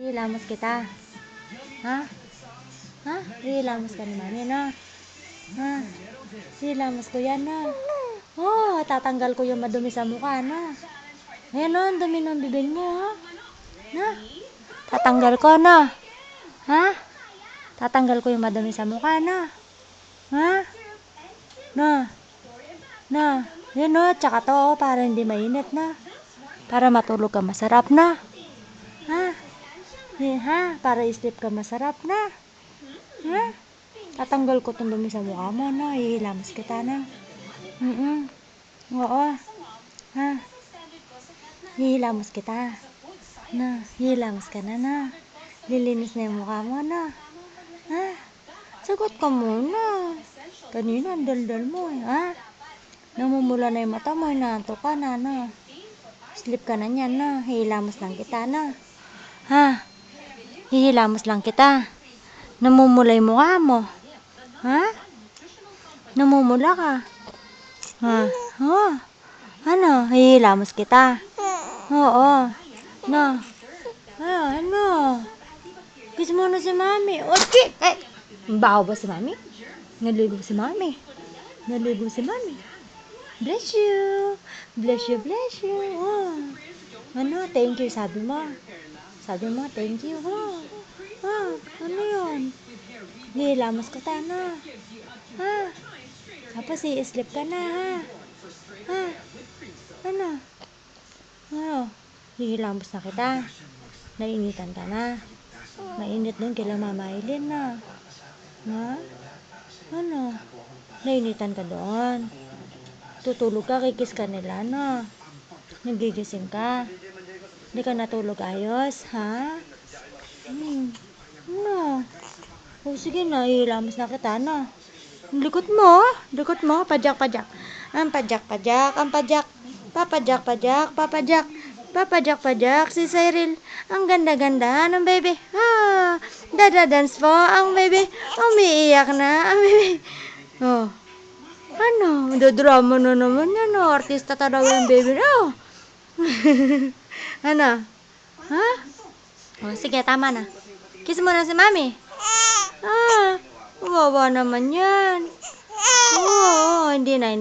Hilamos kita. Ha? Ha? Hilamos ka ni mami, no? Ha? Hilamos ko yan, no? Oh, tatanggal ko yung madumi sa mukha, no? Ayan, no? Ang dumi ng bibig mo, ha? Na? Tatanggal ko, no? Ha? Tatanggal ko yung madumi sa mukha, no? Ha? No? No? Yan, no? Tsaka to, oh, para hindi mainit, na? Para matulog ka masarap, na? Ha? Ha? Para i-sleep ka masarap, na? Ha? Tatanggal ko itong dumi sa mukha mo, na? Hihilamos kita, na? Oo. Ha? Hihilamos kita. Na? Hihilamos ka na, na? Lilinis na yung mukha mo, na? Ha? Sagot ka muna. Kanina, ang daldal mo, ha? Namumula na yung mata mo, inaantok ka na, na? Sleep ka na niyan, na? Hihilamos lang kita, na? Ha? Hihilamos lang kita. Namumula yung mukha mo. Ha? Namumula ka. Ha? Oh. Ano? Hihilamos kita. Oo. No. Ano? Kiss mo na si mami. Okay. Ay! Baho ba si mami? Naligo si mami. Naligo si mami. Bless you. Bless you, bless you. Oh. Ano? Thank you, sabi mo. Sabi mo, thank you. Oh. Ah, ano yun? Hihilamos ka ta, na? Ha? Tapos i-sleep ka na, ha? Ha? Ano? Ano? Hihilamos na kita. Nainitan ka na. Mainit nun kila Mama Aileen, na? Ha? Ano? Nainitan ka doon. Tutulog ka, kikis ka nila, na? Nagigising ka. Hindi ka natulog ayos, ha? Ano? O sige na, hilamos na kita, na? Likot mo, pajak-pajak. Ang pajak-pajak, ang pajak. Papajak-pajak, papajak. Papajak-pajak si Cyril. Ang ganda-ganda ng baby. Ah, dada-dance po ang baby. Umiiyak na ang baby. Oh. Ano? Dadrama na naman yan, oh. Artista talaga yung baby, oh. Ano? Ha? Oh, sige, tama na. Kiss mo na si mami. Ah, wawa naman yan. Oo, hindi na.